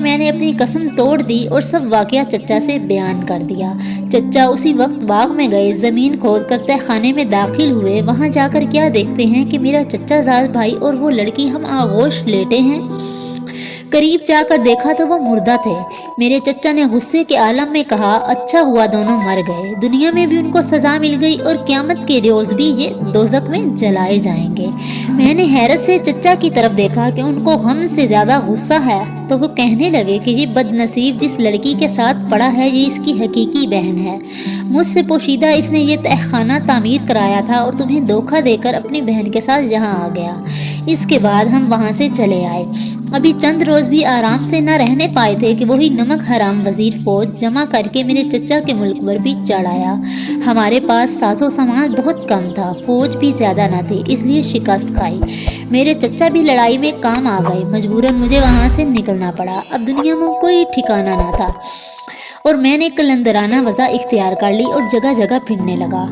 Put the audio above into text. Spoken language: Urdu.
میں نے اپنی قسم توڑ دی اور سب واقعہ چچا سے بیان کر دیا۔ چچا اسی وقت باغ میں گئے، زمین کھود کر تہ خانے میں داخل ہوئے۔ وہاں جا کر کیا دیکھتے ہیں کہ میرا چچا زاد بھائی اور وہ لڑکی ہم آغوش لیٹے ہیں۔ قریب جا کر دیکھا تو وہ مردہ تھے۔ میرے چچا نے غصے کے عالم میں کہا، اچھا ہوا دونوں مر گئے، دنیا میں بھی ان کو سزا مل گئی اور قیامت کے روز بھی یہ دوزخ میں جلائے جائیں گے۔ میں نے حیرت سے چچا کی طرف دیکھا کہ ان کو غم سے زیادہ غصہ ہے، تو وہ کہنے لگے کہ یہ بد نصیب جس لڑکی کے ساتھ پڑا ہے یہ اس کی حقیقی بہن ہے۔ مجھ سے پوشیدہ اس نے یہ تہ خانہ تعمیر کرایا تھا اور تمہیں دھوکہ دے کر اپنی بہن کے ساتھ یہاں آ گیا۔ اس کے بعد ہم وہاں سے چلے آئے۔ ابھی چند روز بھی آرام سے نہ رہنے پائے تھے کہ وہی نمک حرام وزیر فوج جمع کر کے میرے چچا کے ملک پر بھی چڑھ آیا۔ ہمارے پاس ساز و سامان بہت کم تھا، فوج بھی زیادہ نہ تھی، اس لیے شکست کھائی۔ میرے چچا بھی لڑائی میں کام آ گئے، مجبوراً مجھے وہاں سے نکلنا پڑا۔ اب دنیا میں کوئی ٹھکانہ نہ تھا اور میں نے قلندرانہ وضع اختیار کر لی اور جگہ جگہ پھرنے لگا۔